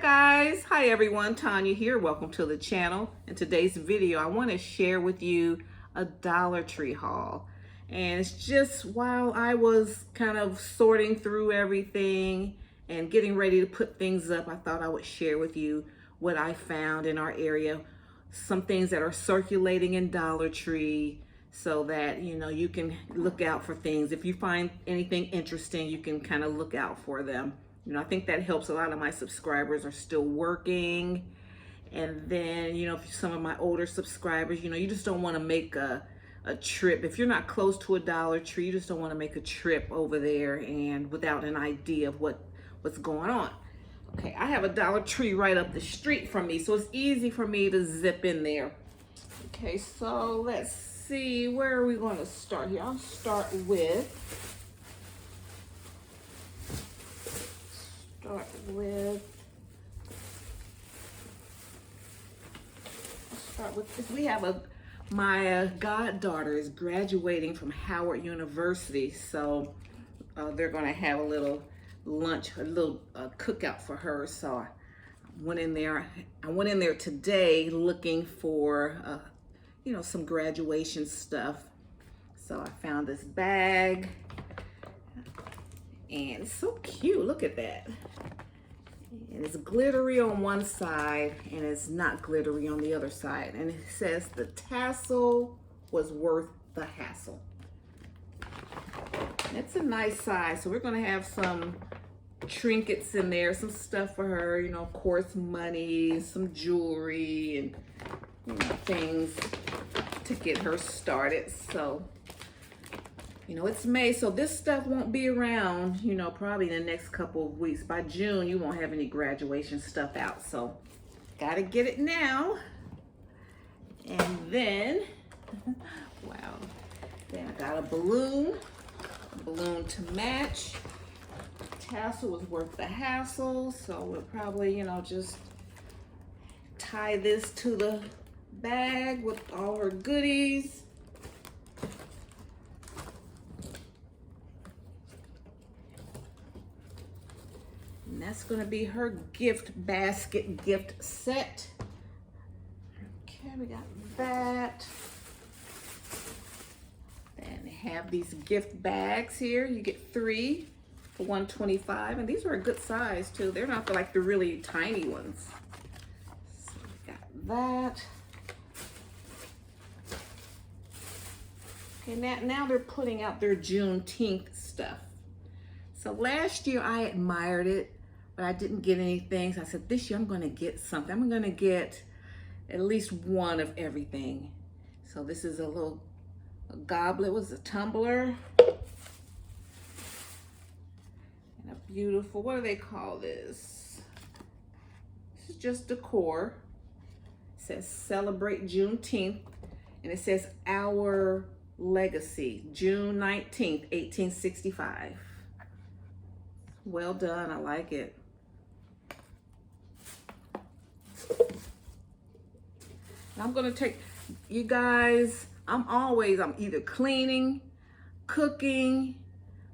Hi everyone, Tanya here. Welcome to the channel. In today's video, I want to share with you a Dollar Tree haul. And it's just while I was kind of sorting through everything and getting ready to put things up, I thought I would share with you what I found in our area. Some things that are circulating in Dollar Tree so that, you can look out for things. If you find anything interesting, you can kind of look out for them. I think that helps. A lot of my subscribers are still working. And then, if some of my older subscribers, you just don't want to make a trip. If you're not close to a Dollar Tree, you just don't want to make a trip over there and without an idea of what's going on. Okay, I have a Dollar Tree right up the street from me, so it's easy for me to zip in there. Okay, so let's see, where are we going to start here? I'll start with we have my goddaughter is graduating from Howard University, so they're going to have a little lunch, a little cookout for her. So I went in there today looking for some graduation stuff. So I found this bag, and it's so cute. Look at that. And it's glittery on one side and it's not glittery on the other side. And it says the tassel was worth the hassle. It's a nice size. So we're going to have some trinkets in there, some stuff for her, of course, money, some jewelry, and things to get her started. So it's May, so this stuff won't be around, probably in the next couple of weeks. By June, you won't have any graduation stuff out, so gotta get it now. And then, wow, then I got a balloon to match. Tassel was worth the hassle, so we'll probably, just tie this to the bag with all her goodies. And that's going to be her gift basket gift set. Okay, we got that. Then they have these gift bags here. You get 3 for $125, and these are a good size too. They're not like the really tiny ones. So we got that. Okay, now they're putting out their Juneteenth stuff. So last year I admired it, but I didn't get anything. So I said, this year I'm going to get something. I'm going to get at least one of everything. So this is a goblet, was a tumbler. And a beautiful, what do they call this? This is just decor. It says celebrate Juneteenth. And it says our legacy, June 19th, 1865. Well done, I like it. And I'm gonna take, you guys, I'm either cleaning, cooking,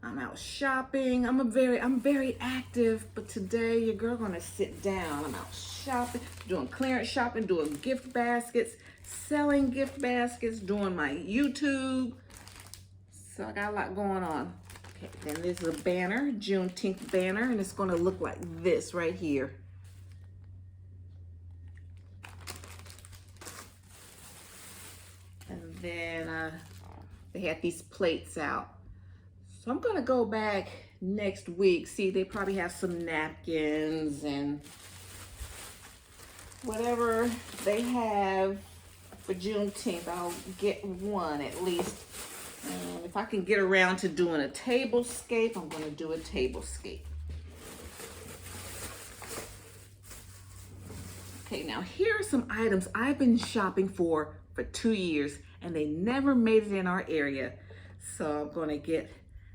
I'm out shopping. I'm very active, but today your girl gonna sit down. I'm out shopping, doing clearance shopping, doing gift baskets, selling gift baskets, doing my YouTube. So I got a lot going on. Okay, then there's a banner, Juneteenth banner, and it's gonna look like this right here. And then they had these plates out. So I'm gonna go back next week. See, they probably have some napkins and whatever they have for Juneteenth. I'll get one at least. And if I can get around to doing a tablescape, I'm gonna do a tablescape. Okay, now here are some items I've been shopping for 2 years and they never made it in our area. So I'm gonna get,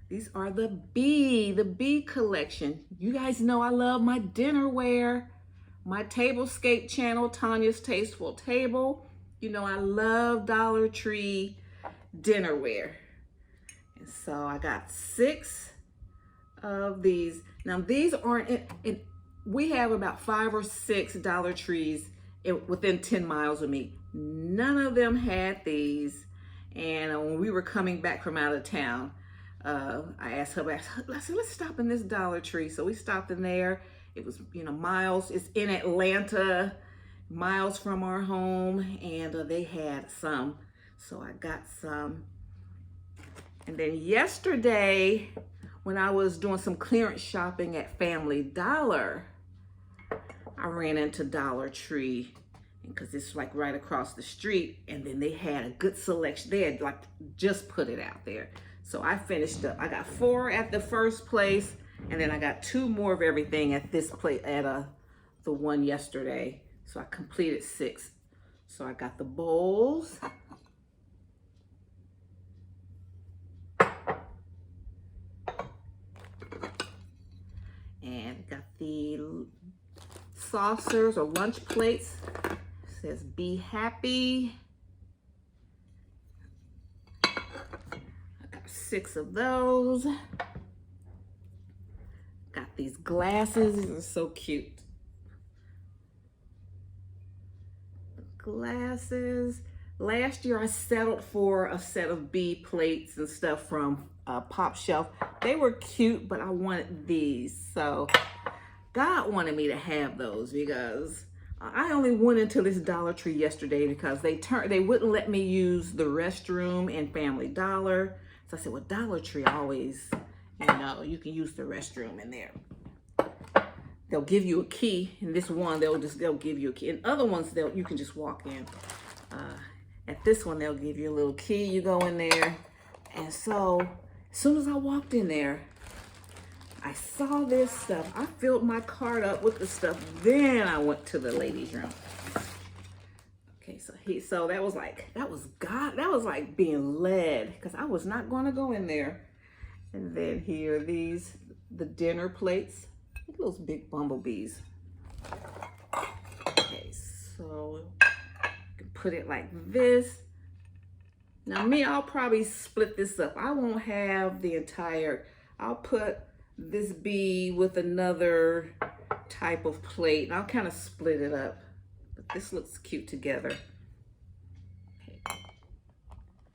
these are the bee collection. You guys know I love my dinnerware, my tablescape channel, Tanya's Tasteful Table. I love Dollar Tree dinnerware. And so I got 6 of these. Now these aren't in we have about 5 or 6 Dollar Trees within 10 miles of me. None of them had these. And when we were coming back from out of town, I asked her, I said, let's stop in this Dollar Tree. So we stopped in there. It was, you know, miles. It's in Atlanta, miles from our home. And they had some. So I got some. And then yesterday, when I was doing some clearance shopping at Family Dollar, I ran into Dollar Tree because it's like right across the street, and then they had a good selection. They had like just put it out there. So I finished up. I got 4 at the first place, and then I got 2 more of everything at this place, at the one yesterday. So I completed 6. So I got the bowls. And got the saucers or lunch plates. It says be happy. I got 6 of those. Got these glasses. These are so cute. Glasses. Last year I settled for a set of B plates and stuff from Pop Shelf. They were cute, but I wanted these. So God wanted me to have those because I only went into this Dollar Tree yesterday because they wouldn't let me use the restroom in Family Dollar. So I said, well, Dollar Tree always, you know, you can use the restroom in there. They'll give you a key. In this one, they'll give you a key. In other ones, you can just walk in. At this one, they'll give you a little key. You go in there. And so, as soon as I walked in there, I saw this stuff. I filled my cart up with the stuff. Then I went to the ladies' room. Okay, so that was God. That was like being led, because I was not going to go in there. And then here, the dinner plates. Look at those big bumblebees. Okay, so put it like this. Now I'll probably split this up. I won't have the entire, I'll put this bee with another type of plate, and I'll kind of split it up. But this looks cute together. Okay.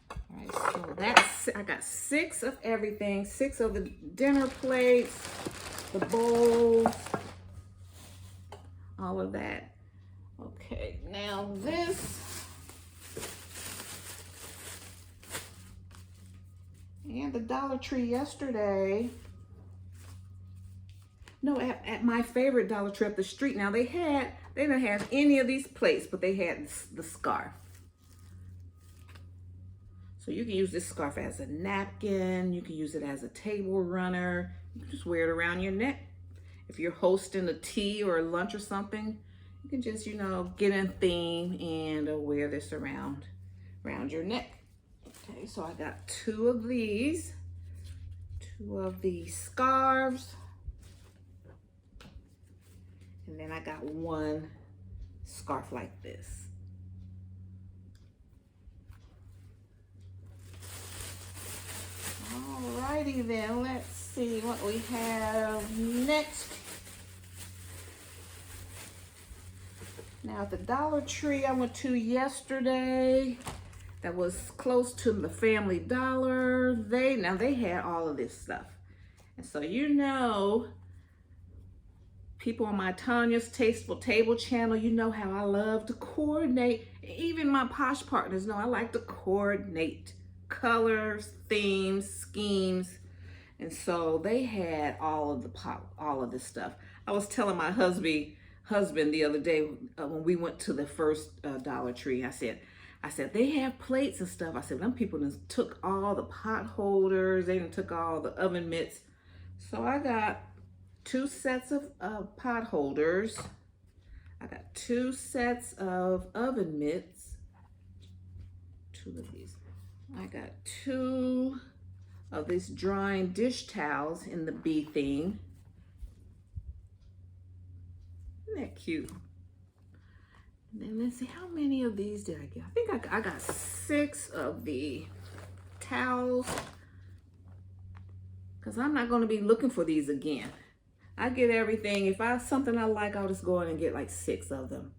All right, so I got 6 of everything, 6 of the dinner plates, the bowls, all of that. Okay, now this, and the Dollar Tree yesterday. No, at my favorite Dollar Tree up the street. Now they didn't have any of these plates, but they had the scarf. So you can use this scarf as a napkin. You can use it as a table runner. You can just wear it around your neck. If you're hosting a tea or a lunch or something, you can just, you know, get in theme and wear this around your neck. Okay, so I got 2 of these, 2 of these scarves, and then I got 1 scarf like this. Alrighty then, let's see what we have next. Now at the Dollar Tree I went to yesterday, that was close to the Family Dollar. They had all of this stuff. And so, you know, people on my Tanya's Tasteful Table channel, you know how I love to coordinate. Even my posh partners know I like to coordinate colors, themes, schemes. And so they had all of this stuff. I was telling my husband the other day when we went to the first Dollar Tree, I said, they have plates and stuff. I said, them people just took all the pot holders. They done took all the oven mitts. So I got 2 sets of pot holders. I got 2 sets of oven mitts. 2 of these. I got 2 of these drying dish towels in the bee theme. Isn't that cute? And then let's see, how many of these did I get? I think I got 6 of the towels, because I'm not going to be looking for these again. I get everything. If something I like, I'll just go in and get like 6 of them.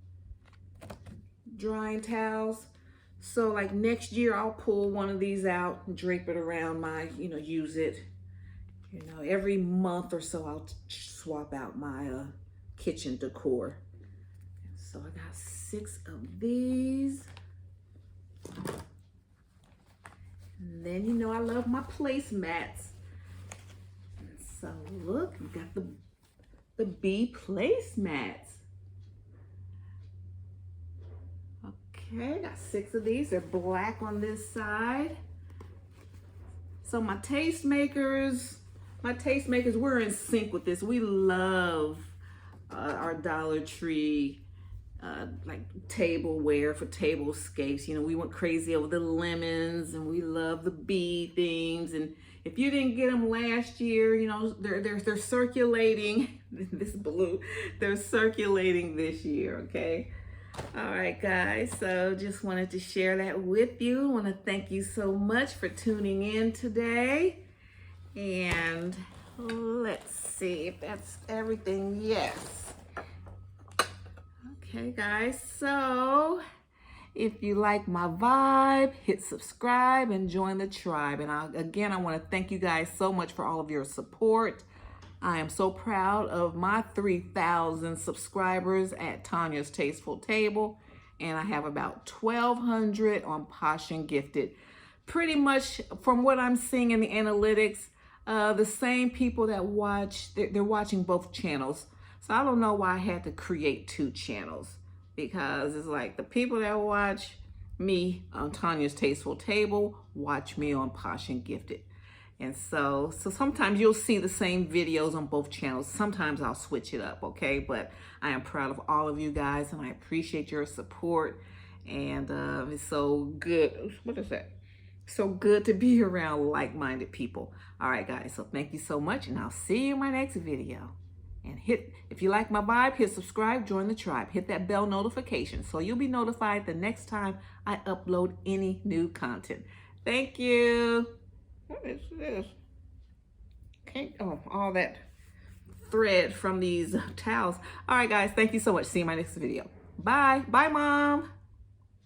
Drying towels. So like next year, I'll pull one of these out and drape it around my, use it. Every month or so, I'll swap out my kitchen decor. So I got 6 of these. And then, I love my placemats. So look, you got the bee placemats. Okay, got 6 of these. They're black on this side. So my tastemakers, we're in sync with this. We love our Dollar Tree like tableware for tablescapes. We went crazy over the lemons, and we love the bee themes. And if you didn't get them last year, they're circulating. This blue, they're circulating this year. Okay. All right, guys. So just wanted to share that with you. I want to thank you so much for tuning in today. And let's see if that's everything. Yes. Okay, guys. So if you like my vibe, hit subscribe and join the tribe. And I want to thank you guys so much for all of your support. I am so proud of my 3,000 subscribers at Tanya's Tasteful Table. And I have about 1,200 on Posh and Gifted. Pretty much from what I'm seeing in the analytics, the same people that watch, they're watching both channels. So I don't know why I had to create 2 channels, because it's like the people that watch me on Tanya's Tasteful Table watch me on Posh and Gifted. And so sometimes you'll see the same videos on both channels. Sometimes I'll switch it up, okay? But I am proud of all of you guys, and I appreciate your support. And it's so good. What is that? So good to be around like-minded people. All right, guys. So thank you so much, and I'll see you in my next video. And if you like my vibe, hit subscribe, join the tribe. Hit that bell notification so you'll be notified the next time I upload any new content. Thank you. What is this? All that thread from these towels. All right, guys. Thank you so much. See you in my next video. Bye. Bye, Mom.